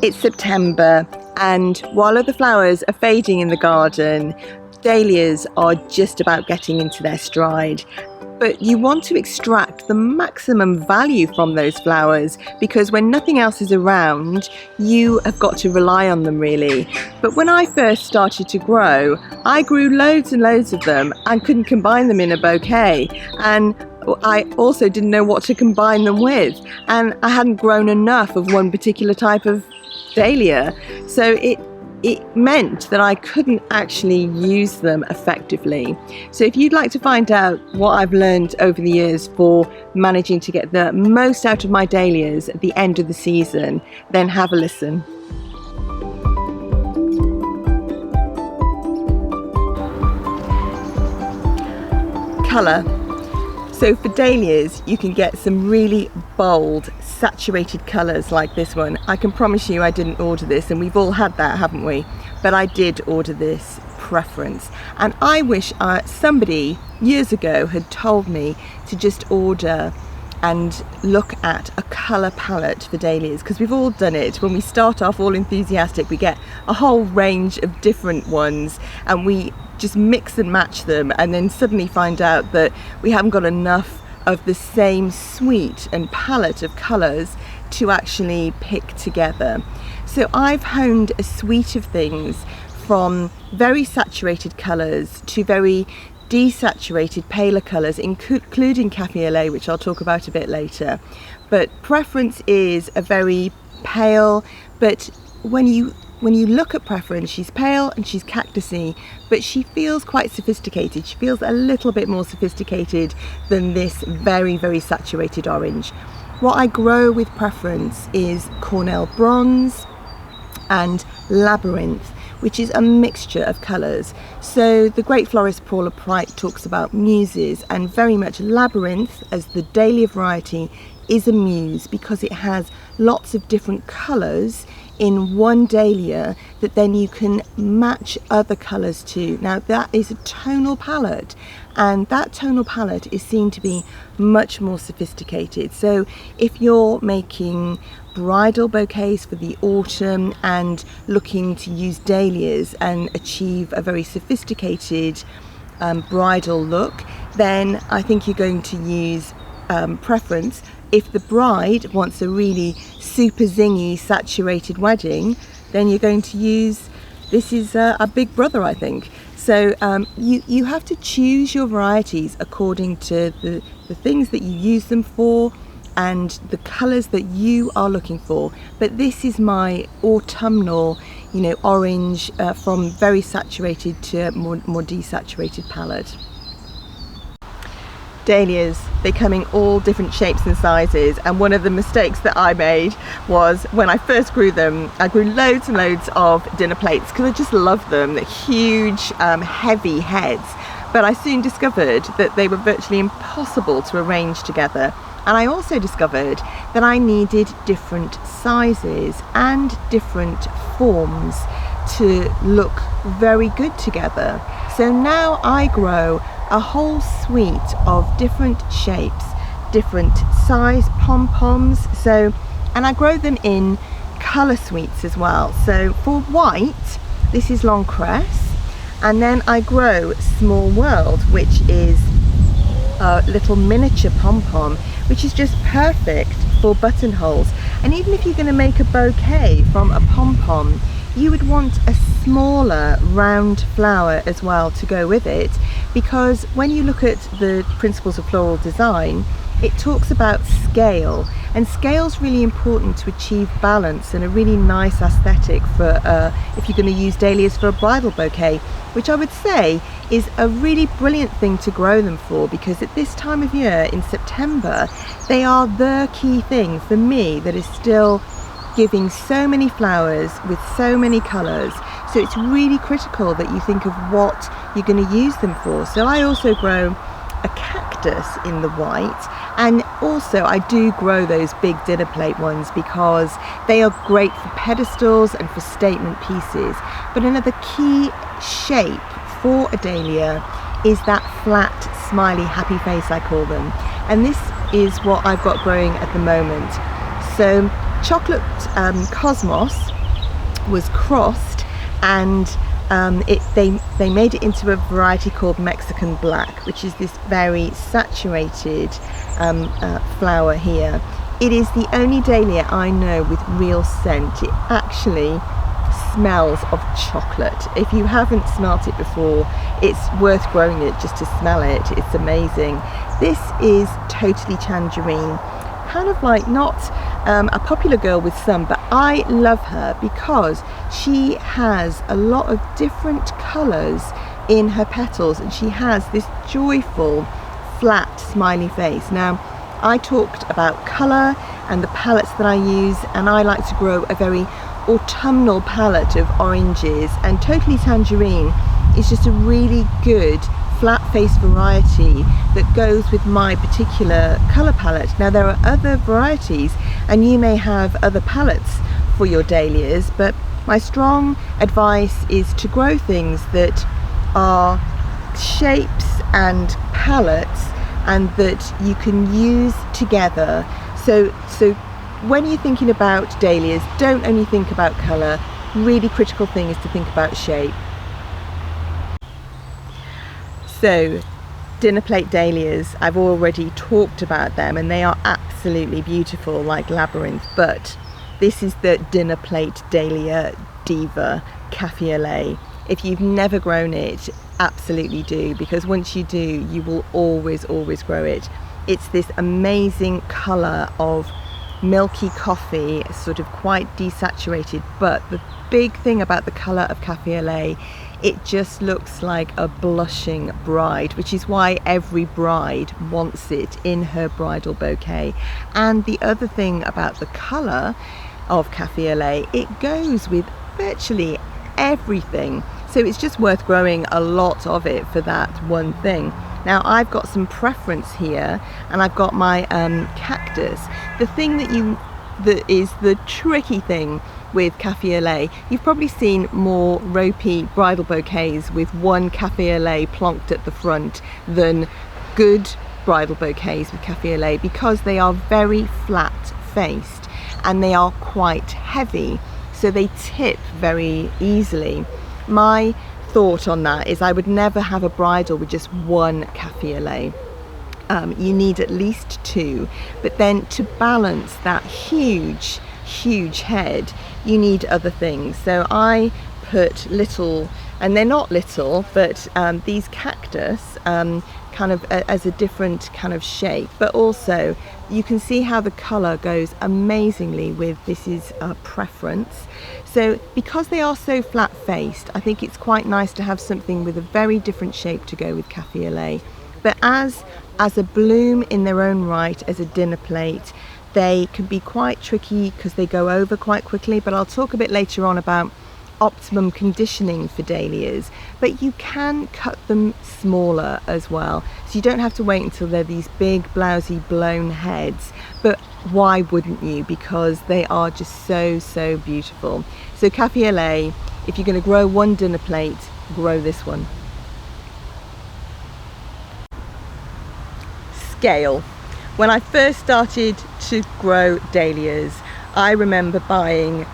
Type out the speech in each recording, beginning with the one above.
It's September, and while other flowers are fading in the garden, dahlias are just about getting into their stride. But you want to extract the maximum value from those flowers, because when nothing else is around, you have got to rely on them really. But when I first started to grow, I grew loads and loads of them and couldn't combine them in a bouquet. And I also didn't know what to combine them with. And I hadn't grown enough of one particular type of dahlia. So it meant that I couldn't actually use them effectively. So if you'd like to find out what I've learned over the years for managing to get the most out of my dahlias at the end of the season, then have a listen. Colour. So for dahlias, you can get some really bold, saturated colours like this one. I can promise you I didn't order this, and we've all had that, haven't we? But I did order this preference. And I wish somebody years ago had told me to just order and look at a colour palette for dahlias, because we've all done it. When we start off all enthusiastic, we get a whole range of different ones and we just mix and match them, and then suddenly find out that we haven't got enough of the same suite and palette of colours to actually pick together. So I've honed a suite of things from very saturated colours to very desaturated paler colours, including Cafe au lait, which I'll talk about a bit later. But preference is a very pale, but when you look at preference, she's pale and she's cactusy, but she feels quite sophisticated. She feels a little bit more sophisticated than this very, very saturated orange. What I grow with preference is Cornell Bronze and Labyrinth, which is a mixture of colours. So the great florist Paula Pright talks about muses, and very much Labyrinth as the dahlia variety is a muse because it has lots of different colours in one dahlia that then you can match other colours to. Now that is a tonal palette, and that tonal palette is seen to be much more sophisticated. So if you're making bridal bouquets for the autumn and looking to use dahlias and achieve a very sophisticated bridal look, then I think you're going to use preference. If the bride wants a really super zingy saturated wedding, then you're going to use, this is a big brother, I think. So you have to choose your varieties according to the things that you use them for and the colours that you are looking for. But this is my autumnal, orange from very saturated to more desaturated palette. Dahlias, they come in all different shapes and sizes, and one of the mistakes that I made was when I first grew them, I grew loads and loads of dinner plates because I just love them, the huge heavy heads, but I soon discovered that they were virtually impossible to arrange together. And I also discovered that I needed different sizes and different forms to look very good together. So now I grow a whole suite of different shapes, different size pom-poms. So, and I grow them in colour suites as well. So for white, this is Long Cress, and then I grow Small World, which is a little miniature pom-pom, which is just perfect for buttonholes. And even if you're going to make a bouquet from a pom-pom, you would want a smaller round flower as well to go with it, because when you look at the principles of floral design, it talks about scale, and scale is really important to achieve balance and a really nice aesthetic for if you're going to use dahlias for a bridal bouquet, which I would say is a really brilliant thing to grow them for, because at this time of year in September they are the key thing for me that is still giving so many flowers with so many colours. So it's really critical that you think of what you're going to use them for. So I also grow a cactus in the white, and also I do grow those big dinner plate ones because they are great for pedestals and for statement pieces. But another key shape for a dahlia is that flat, smiley, happy face, I call them. And this is what I've got growing at the moment. So chocolate cosmos was crossed, and they made it into a variety called Mexican black, which is this very saturated flower here. It is the only dahlia I know with real scent. It actually smells of chocolate. If you haven't smelt it before, it's worth growing it just to smell it. It's amazing. This is totally tangerine, kind of like not a popular girl with some, but I love her because she has a lot of different colours in her petals, and she has this joyful flat smiley face. Now, I talked about colour and the palettes that I use, and I like to grow a very autumnal palette of oranges, and totally tangerine is just a really good flat face variety that goes with my particular colour palette. Now, there are other varieties and you may have other palettes for your dahlias, but my strong advice is to grow things that are shapes and palettes and that you can use together. So when you're thinking about dahlias, don't only think about colour. Really critical thing is to think about shape. So dinner plate dahlias, I've already talked about them and they are absolutely beautiful, like labyrinth, but this is the dinner plate dahlia diva, Cafe au lait. If you've never grown it, absolutely do, because once you do, you will always grow it. It's this amazing colour of milky coffee, sort of quite desaturated, but the big thing about the colour of Cafe au lait, it just looks like a blushing bride, which is why every bride wants it in her bridal bouquet. And the other thing about the colour of Cafe au lait, it goes with virtually everything, so it's just worth growing a lot of it for that one thing. Now, I've got some preference here, and I've got my cactus. The thing that is the tricky thing with Cafe au lait, you've probably seen more ropey bridal bouquets with one Cafe au lait plonked at the front than good bridal bouquets with Cafe au lait, because they are very flat faced and they are quite heavy, so they tip very easily. My thought on that is I would never have a bridal with just one Cafe au lait. You need at least two, but then to balance that huge head, you need other things. So I put little, and they're not little, but these cactus kind of as a different kind of shape, but also you can see how the colour goes amazingly with this is preference. So because they are so flat faced, I think it's quite nice to have something with a very different shape to go with Cafe au lait. But as a bloom in their own right, as a dinner plate, they can be quite tricky because they go over quite quickly, but I'll talk a bit later on about optimum conditioning for dahlias. But you can cut them smaller as well, so you don't have to wait until they're these big blousy blown heads. But why wouldn't you? Because they are just so beautiful. So Cafe au lait, if you're going to grow one dinner plate, grow this one. Scale. When I first started to grow dahlias, I remember buying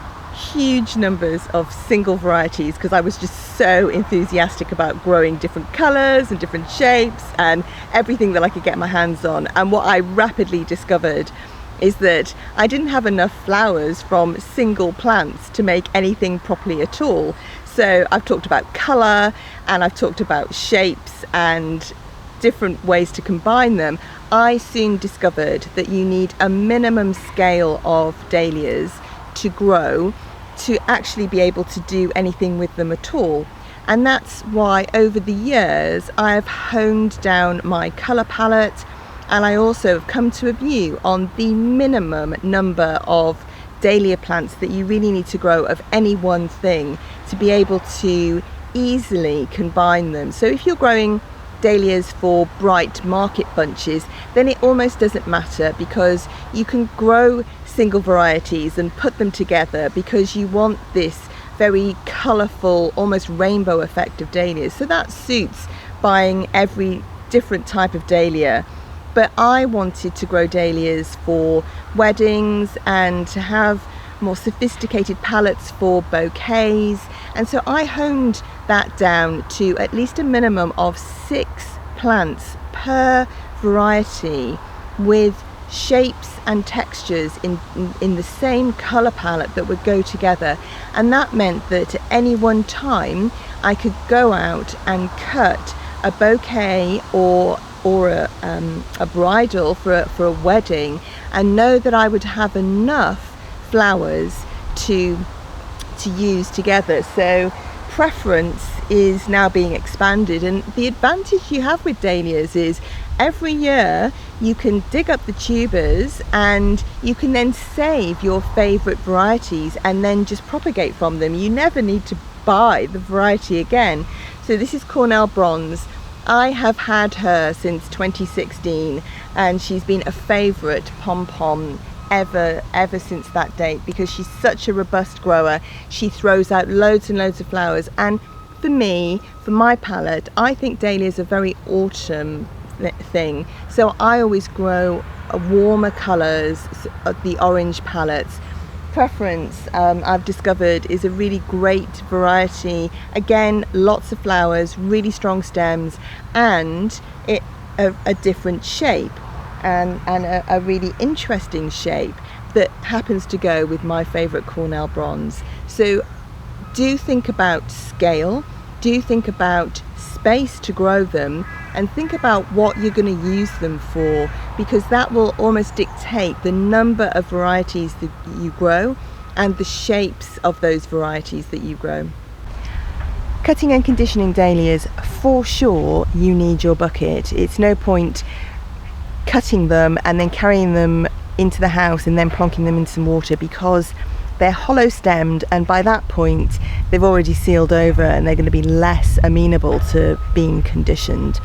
huge numbers of single varieties because I was just so enthusiastic about growing different colours and different shapes and everything that I could get my hands on. And what I rapidly discovered is that I didn't have enough flowers from single plants to make anything properly at all. So I've talked about colour and I've talked about shapes and different ways to combine them. I soon discovered that you need a minimum scale of dahlias to grow to actually be able to do anything with them at all. And that's why over the years I have honed down my colour palette, and I also have come to a view on the minimum number of dahlia plants that you really need to grow of any one thing to be able to easily combine them. So if you're growing dahlias for bright market bunches, then it almost doesn't matter, because you can grow single varieties and put them together because you want this very colourful, almost rainbow effect of dahlias. So that suits buying every different type of dahlia but I wanted to grow dahlias for weddings and to have more sophisticated palettes for bouquets, and so I honed that down to at least a minimum of 6 plants per variety with shapes and textures in the same colour palette that would go together. And that meant that at any one time I could go out and cut a bouquet or a bridal for a wedding and know that I would have enough flowers to use together. So preference is now being expanded, and the advantage you have with dahlias is every year you can dig up the tubers and you can then save your favourite varieties and then just propagate from them. You never need to buy the variety again. So this is Cornell Bronze. I have had her since 2016 and she's been a favourite pom-pom ever since that date, because she's such a robust grower. She throws out loads and loads of flowers, and for me, for my palette, I think dahlias are very autumn thing, so I always grow warmer colours, the orange palettes. Preference, I've discovered, is a really great variety. Again, lots of flowers, really strong stems, and a different shape and a really interesting shape that happens to go with my favourite Cornell Bronze. So do think about scale, do think about space to grow them, and think about what you're going to use them for, because that will almost dictate the number of varieties that you grow and the shapes of those varieties that you grow. Cutting and conditioning dahlias, for sure you need your bucket. It's no point cutting them and then carrying them into the house and then plonking them in some water, because they're hollow stemmed, and by that point they've already sealed over and they're going to be less amenable to being conditioned.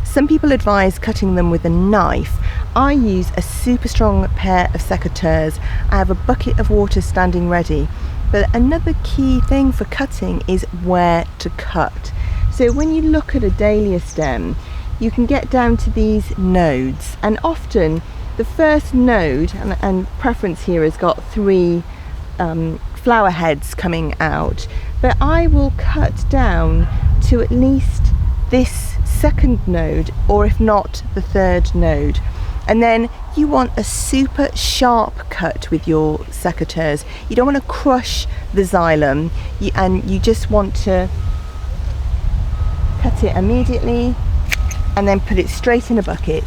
Some people advise cutting them with a knife. I use a super strong pair of secateurs. I have a bucket of water standing ready. But another key thing for cutting is where to cut. So when you look at a dahlia stem, you can get down to these nodes, and often the first node, and Preference here has got 3 flower heads coming out, but I will cut down to at least this second node, or if not the 3rd node. And then you want a super sharp cut with your secateurs. You don't want to crush the xylem, and you just want to cut it immediately and then put it straight in a bucket,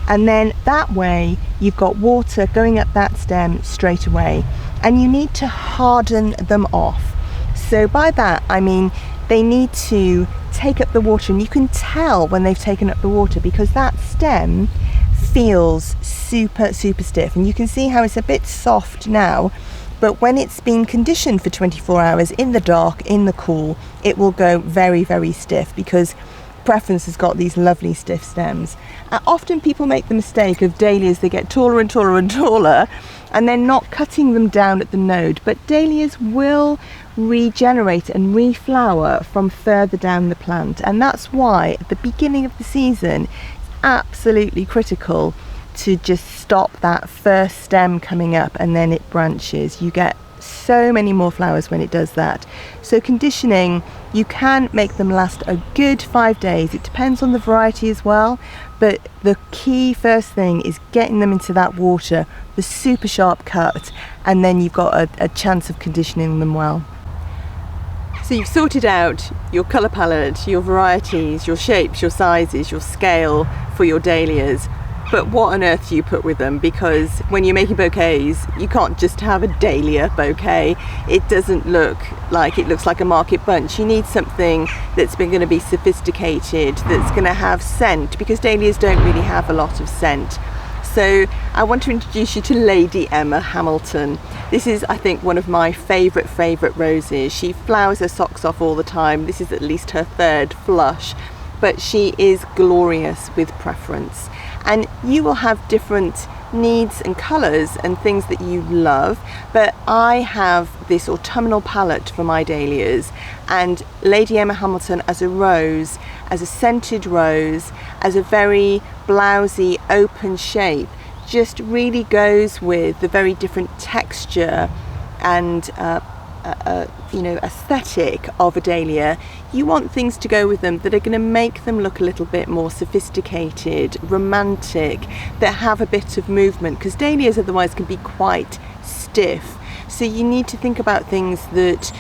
and then that way you've got water going up that stem straight away. And you need to harden them off. So by that I mean they need to take up the water, and you can tell when they've taken up the water because that stem feels super stiff, and you can see how it's a bit soft now, but when it's been conditioned for 24 hours in the dark, in the cool, it will go very stiff, because Preference has got these lovely stiff stems. Often people make the mistake of dahlias, they get taller and taller and taller, and then not cutting them down at the node, but dahlias will regenerate and reflower from further down the plant, and that's why at the beginning of the season it's absolutely critical to just stop that first stem coming up and then it branches. You get so many more flowers when it does that. So conditioning, you can make them last a good 5 days. It depends on the variety as well, but the key first thing is getting them into that water, the super sharp cut, and then you've got a chance of conditioning them well. So you've sorted out your colour palette, your varieties, your shapes, your sizes, your scale for your dahlias. But what on earth do you put with them? Because when you're making bouquets, you can't just have a dahlia bouquet. It doesn't look like, it looks like a market bunch. You need something that's going to be sophisticated, that's going to have scent, because dahlias don't really have a lot of scent. So I want to introduce you to Lady Emma Hamilton. This is, I think, one of my favourite roses. She flowers her socks off all the time. This is at least her 3rd flush, but she is glorious with Preference. And you will have different needs and colours and things that you love, but I have this autumnal palette for my dahlias, and Lady Emma Hamilton as a rose, as a scented rose, as a very blousy open shape, just really goes with the very different texture and you know, aesthetic of a dahlia. You want things to go with them that are going to make them look a little bit more sophisticated, romantic, that have a bit of movement, because dahlias otherwise can be quite stiff. So you need to think about things that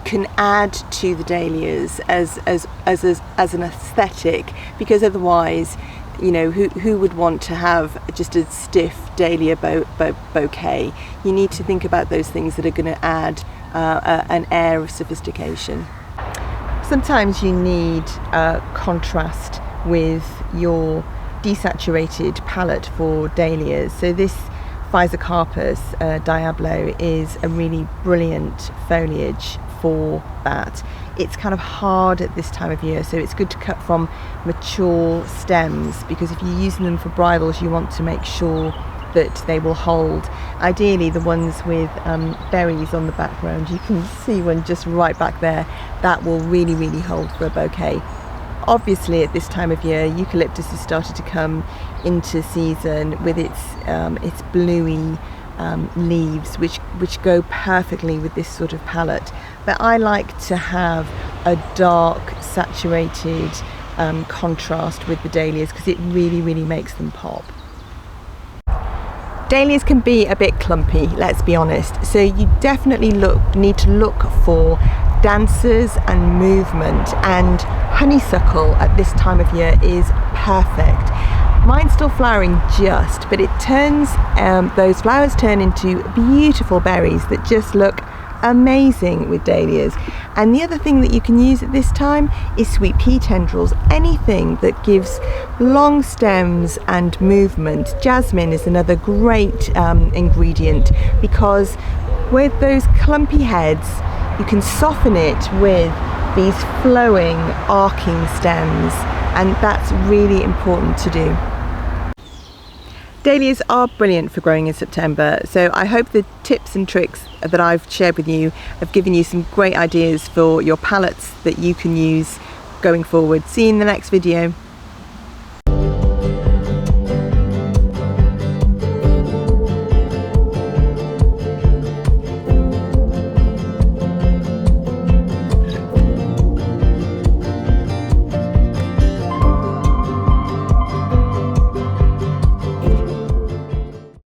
can add to the dahlias as an aesthetic, because otherwise, you know, who would want to have just a stiff dahlia bouquet? You need to think about those things that are going to add an air of sophistication. Sometimes you need contrast with your desaturated palette for dahlias. So this Physocarpus Diablo is a really brilliant foliage for that. It's kind of hard at this time of year, so it's good to cut from mature stems, because if you're using them for bridals, you want to make sure that they will hold. Ideally the ones with berries on the background, you can see one just right back there, that will really hold for a bouquet. Obviously at this time of year, eucalyptus has started to come into season with its bluey leaves, which go perfectly with this sort of palette. But I like to have a dark saturated contrast with the dahlias, because it really makes them pop. Dahlias can be a bit clumpy, let's be honest, so you definitely need to look for dancers and movement, and honeysuckle at this time of year is perfect. Mine's still flowering just, but it turns, those flowers turn into beautiful berries that just look amazing with dahlias. And the other thing that you can use at this time is sweet pea tendrils, anything that gives long stems and movement. Jasmine is another great ingredient, because with those clumpy heads you can soften it with these flowing arcing stems, and that's really important to do. Dahlias are brilliant for growing in September, so I hope the tips and tricks that I've shared with you have given you some great ideas for your palettes that you can use going forward. See you in the next video.